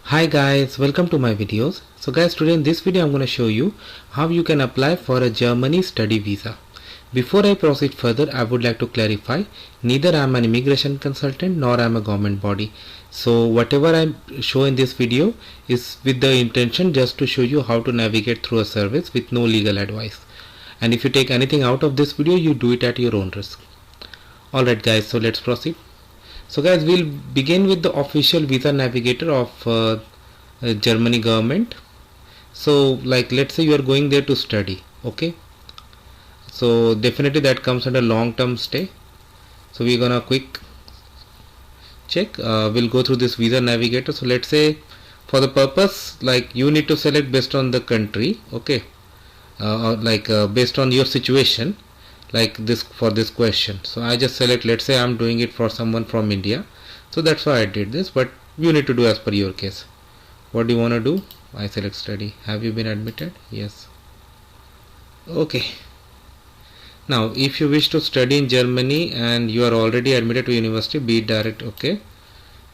Hi guys, welcome to my videos. So guys, today in this video I'm going to show you how you can apply for a Germany study visa. Before I proceed further, I would like to clarify, neither I am an immigration consultant nor I am a government body. So whatever I show in this video is with the intention just to show you how to navigate through a service with no legal advice. And if you take anything out of this video, you do it at your own risk. Alright guys, so let's proceed. So guys, we'll begin with the official visa navigator of Germany government. So like, let's say you are going there to study, okay? So definitely that comes under long-term stay. So we're gonna quick check. We'll go through this visa navigator. So let's say for the purpose, like, you need to select based on the country, okay? Based on your situation, like this for this question. So I just select, let's say I'm doing it for someone from India, so that's why I did this, but you need to do as per your case. What do you want to do? I select study. Have you been admitted? Yes. Okay. Now if you wish to study in Germany and you are already admitted to university, be it direct, okay,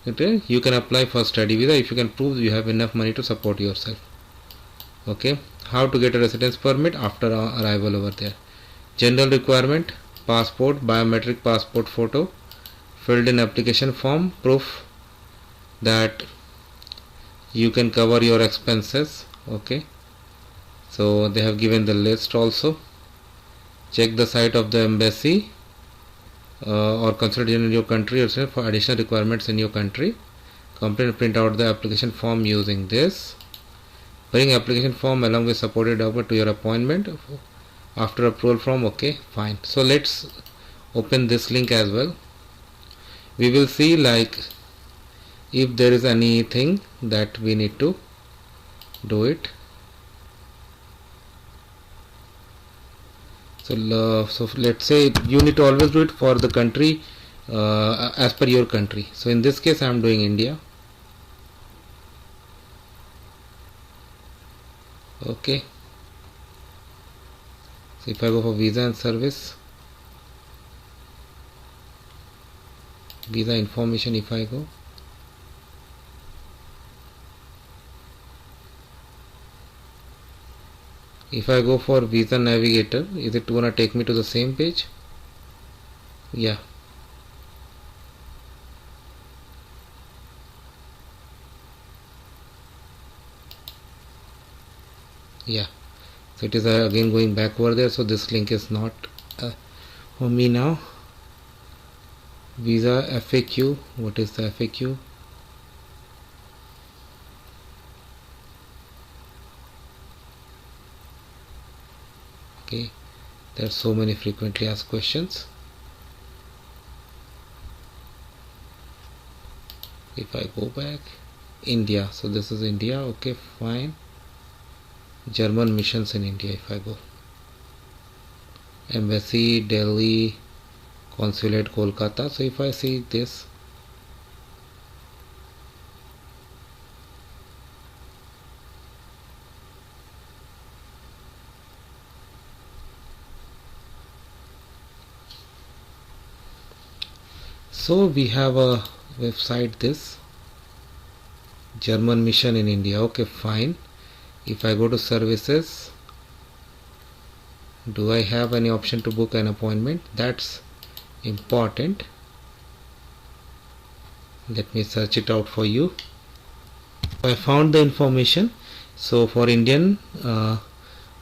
you can apply for study visa if you can prove you have enough money to support yourself. Okay, how to get a residence permit after arrival over there. General requirement: passport, biometric passport photo, filled in application form, proof that you can cover your expenses. Okay, so they have given the list also. Check the site of the embassy or consulate in your country yourself for additional requirements in your country. Complete and print out the application form using this. Bring application form along with supported document to your appointment after approval from. Okay, fine. So let's open this link as well. We will see like if there is anything that we need to do it. So let's say you need to always do it for the country as per your country. So in this case I am doing India. Okay, so if I go for visa and service, visa information, if I go, for visa navigator, is it gonna take me to the same page? Yeah. Yeah, so it is again going back over there, so this link is not for me now. Visa FAQ, what is the FAQ? Okay, there are so many frequently asked questions. If I go back, India, so this is India. Okay, fine. German missions in India, if I go, embassy Delhi, consulate Kolkata. So if I see this, so we have a website, this German mission in India. Okay, fine. If I go to services, do I have any option to book an appointment? That's important. Let me search it out for you. I found the information. So for Indian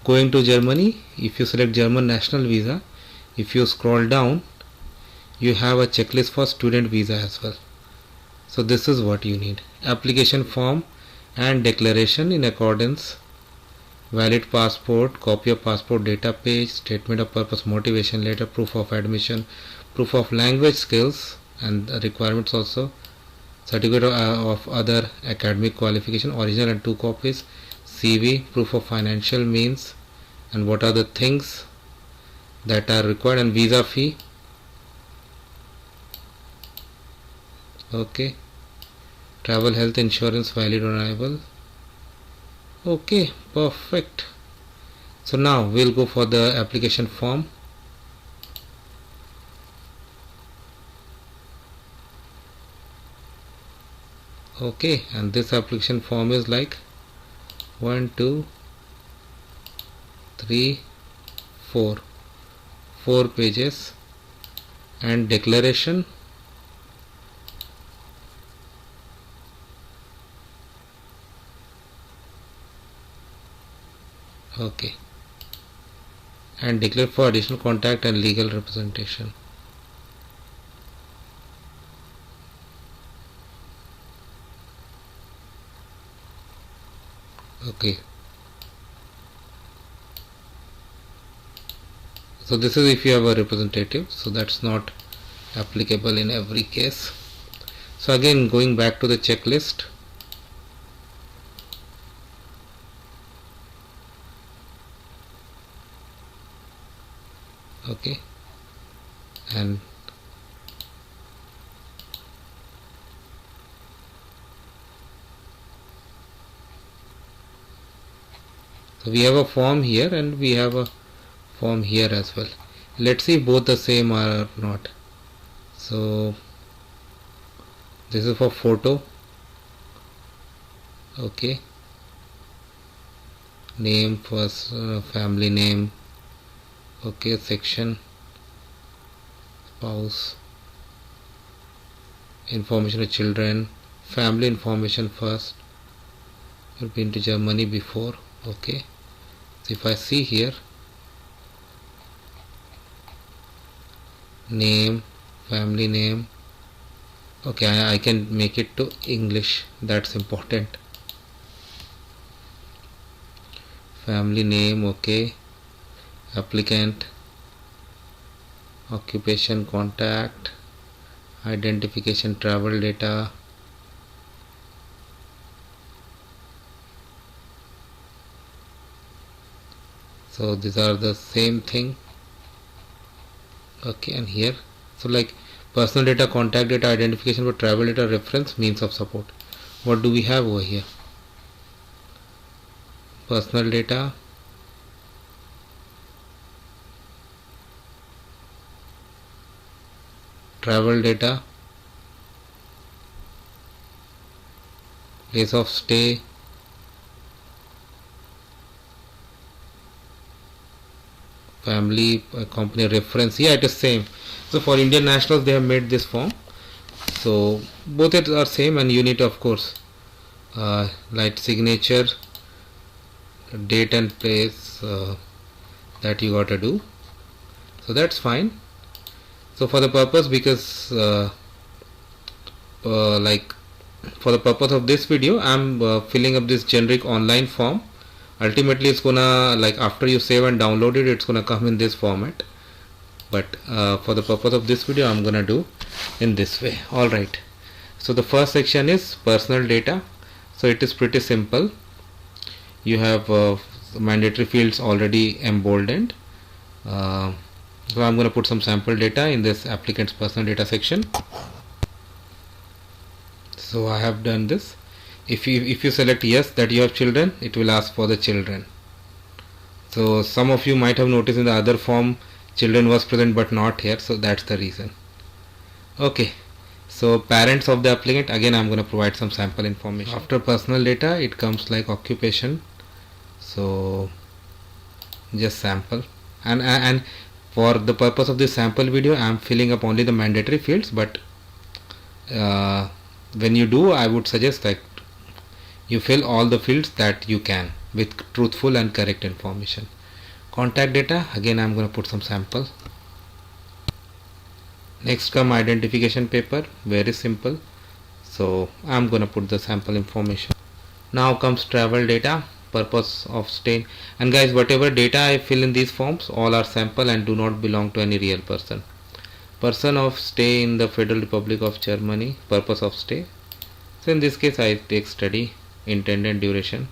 going to Germany, if you select German national visa, if you scroll down, you have a checklist for student visa as well. So this is what you need: application form and declaration in accordance, valid passport, copy of passport data page, statement of purpose, motivation letter, proof of admission, proof of language skills and requirements also, certificate of other academic qualification, original and 2 copies, CV, proof of financial means, and what are the things that are required, and visa fee. Okay, travel health insurance valid on arrival. Okay, perfect. So now we'll go for the application form. Okay, and this application form is like 1 2 3 4 4 pages, and declaration. Okay, and declare for additional contact and legal representation. Okay, so this is if you have a representative, so that's not applicable in every case. So again, going back to the checklist, okay, and so we have a form here and we have a form here as well. Let's see if both the same or not. So this is for photo. Okay, name first, family name. Okay, section, spouse, information of children, family information first. You've been to Germany before. Okay, so if I see here, name, family name. Okay, I can make it to English, that's important. Family name, okay, applicant, occupation, contact, identification, travel data, so these are the same thing. Okay, and here, so like personal data, contact data, identification for travel data, reference, means of support. What do we have over here? Personal data, travel data, place of stay, family, company reference. Yeah, it is same. So for Indian nationals they have made this form, so both it are same, and you need of course like signature, date and place, that you got to do, so that's fine. So for the purpose, because like for the purpose of this video, I'm filling up this generic online form. Ultimately it's gonna, like after you save and download it, it's gonna come in this format, but for the purpose of this video I'm gonna do in this way. Alright, so the first section is personal data. So it is pretty simple. You have mandatory fields already emboldened. So I'm going to put some sample data in this applicant's personal data section. So I have done this. If you select yes that you have children, it will ask for the children. So some of you might have noticed in the other form children was present but not here, so that's the reason. Okay, so parents of the applicant, again I'm going to provide some sample information. After personal data it comes like occupation, so just sample, and for the purpose of this sample video I am filling up only the mandatory fields, but when you do, I would suggest that you fill all the fields that you can with truthful and correct information. Contact data, again I am going to put some sample. Next come identification paper, very simple, so I am going to put the sample information. Now comes travel data, purpose of stay, and guys, whatever data I fill in these forms all are sample and do not belong to any real person. Person of stay in the Federal Republic of Germany, purpose of stay, so in this case I take study, intended duration,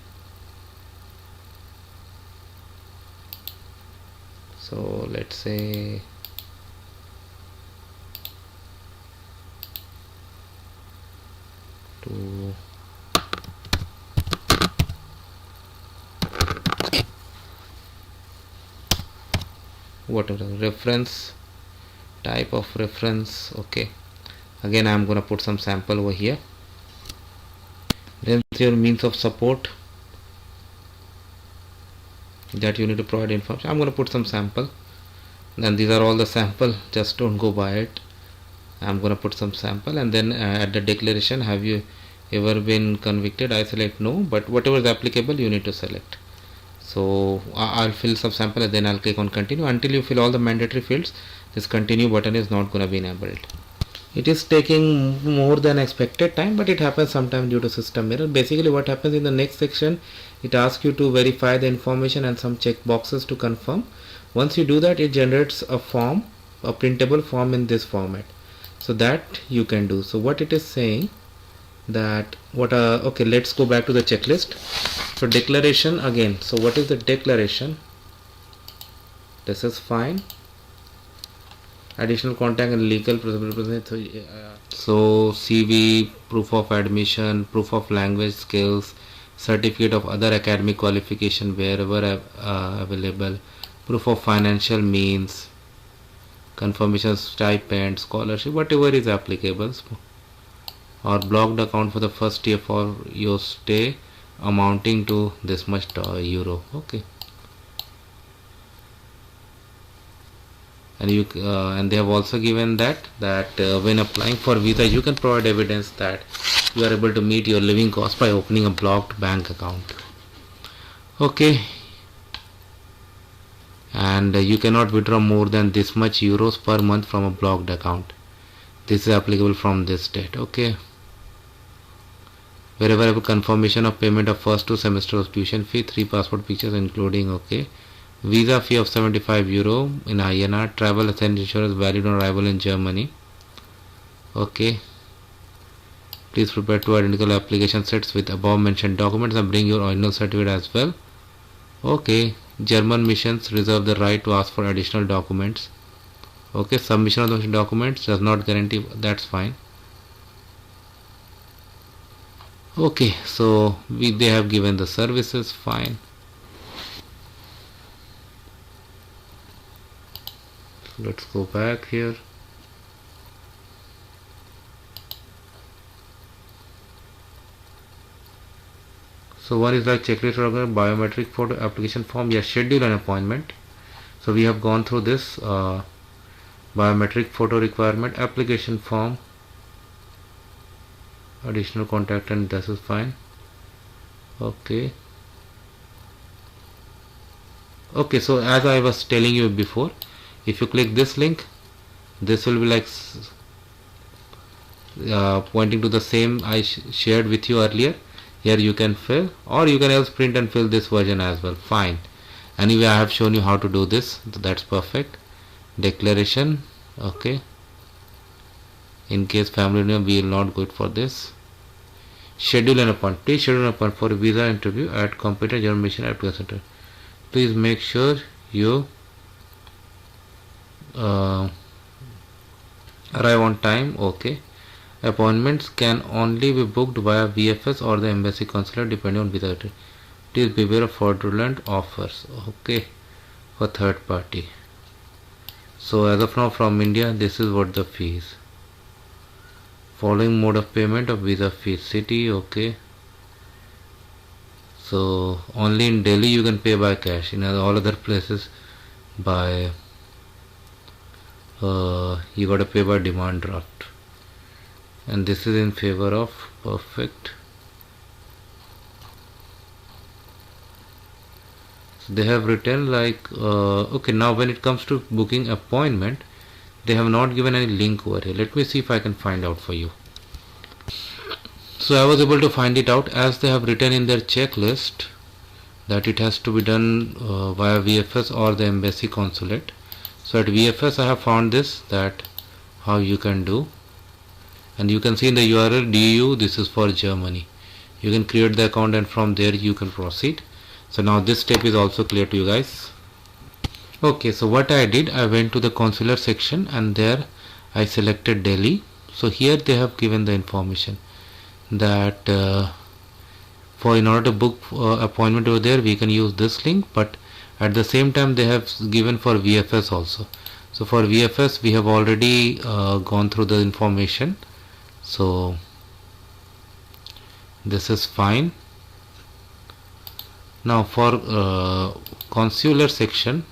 so let's say to whatever reference, type of reference. Okay, again I am going to put some sample over here. your means of support that you need to provide information. I'm going to put some sample, and these are all the sample, just don't go by it. I'm going to put some sample, and then at the declaration, have you ever been convicted, I select no, but whatever is applicable you need to select. So I'll fill some sample and then I'll click on continue. Until you fill all the mandatory fields, this continue button is not going to be enabled. It is taking more than expected time, but it happens sometimes due to system error. Basically what happens in the next section, it asks you to verify the information and some check boxes to confirm. Once you do that, it generates a form, a printable form in this format, so that you can do. So what it is saying that okay, let's go back to the checklist. So declaration again. So what is the declaration? This is fine. Additional contact and legal so CV, proof of admission, proof of language skills, certificate of other academic qualification wherever available, proof of financial means, confirmation stipend, scholarship, whatever is applicable, or blocked account for the first year for your stay amounting to this much euro. Okay. And you and they have also given that when applying for visa, you can provide evidence that you are able to meet your living cost by opening a blocked bank account. Okay. And you cannot withdraw more than this much euros per month from a blocked account. This is applicable from this date. Okay. Wherever have a confirmation of payment of first 2 semesters of tuition fee, 3 passport pictures including. Okay. Visa fee of 75 euro in INR, travel insurance valid on arrival in Germany. Okay. Please prepare 2 identical application sets with above mentioned documents and bring your original certificate as well. Okay. German missions reserve the right to ask for additional documents. Okay. Submission of those documents does not guarantee, that's fine. Okay. So they have given the services, fine. Let's go back here. So one is like checklist or biometric photo application form. Yes, schedule an appointment. So we have gone through this biometric photo requirement, application form, additional contact, and this is fine. Okay. Okay, so as I was telling you before, if you click this link, this will be like pointing to the same I shared with you earlier. Here you can fill, or you can else print and fill this version as well. Fine. Anyway, I have shown you how to do this. That's perfect. Declaration. Okay. In case family reunion, we will not go for this. Schedule an appointment. Please schedule an appointment for a visa interview at computer German mission application center. Please make sure you arrive on time. Okay. Appointments can only be booked via VFS or the embassy consulate depending on visa. Please beware of fraudulent offers. Okay. For third party. So as of now from India, this is what the fee is. Following mode of payment of visa fee. City. Okay. So only in Delhi you can pay by cash. In all other places by you gotta pay by demand draft. And this is in favor of perfect. So they have written like okay, now when it comes to booking appointment, they have not given any link over here. Let me see if I can find out for you. So I was able to find it out, as they have written in their checklist that it has to be done via VFS or the embassy consulate. So at VFS I have found this, that how you can do, and you can see in the URL DU, this is for Germany. You can create the account and from there you can proceed. So now this step is also clear to you guys. Okay, so what I did, I went to the consular section and there I selected Delhi. So here they have given the information that in order to book appointment over there, we can use this link, but at the same time they have given for VFS also. So for VFS we have already gone through the information. So This is fine. Now for consular section,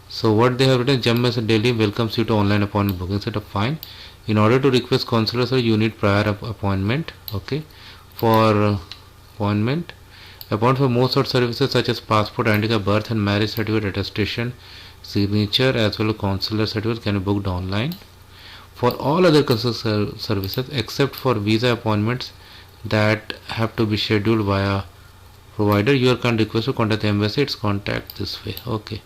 so what they have written, Jammu Delhi welcomes you to online appointment booking setup. Fine. In order to request consular service, you need prior appointment. Okay. For appointment for most sort services such as passport, ID card, birth and marriage certificate, attestation, signature as well as consular certificate can be booked online. For all other consular services except for visa appointments that have to be scheduled via provider, you can request to contact the embassy. It's contact this way. Okay.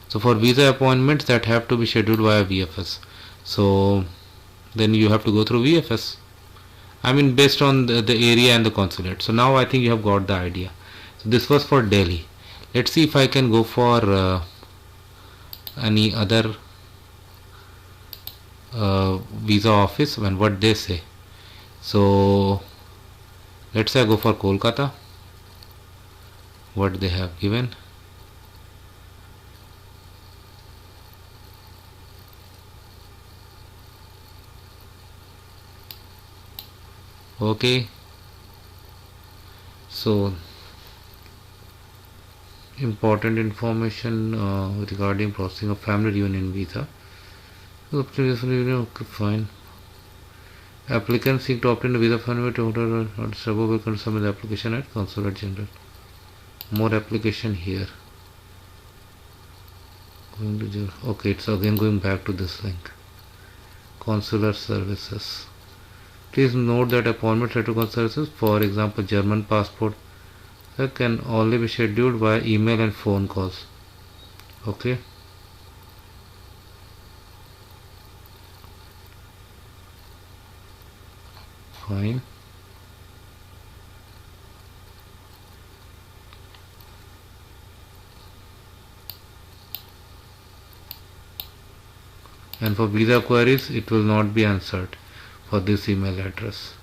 So for visa appointments that have to be scheduled via VFS, so then you have to go through VFS. I mean based on the area and the consulate. So now I think you have got the idea. So this was for Delhi. Let's see if I can go for any other visa office and what they say. So let's say I go for Kolkata. What they have given. Okay, so important information regarding processing of family reunion visa. Okay, fine. Applicants seek to obtain a visa family to will submit the application at Consulate General. More application here. Going to okay, it's again going back to this link. Consular services. Please note that appointment letter services, for example German passport, can only be scheduled via email and phone calls. Okay. Fine. And for visa queries, it will not be answered for this email address.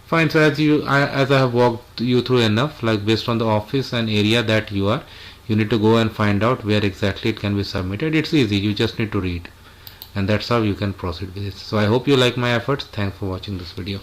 Fine. So as I have walked you through enough, like based on the office and area that you are, you need to go and find out where exactly it can be submitted. It's easy. You just need to read, and that's how you can proceed with this. So I hope you like my efforts. Thanks for watching this video.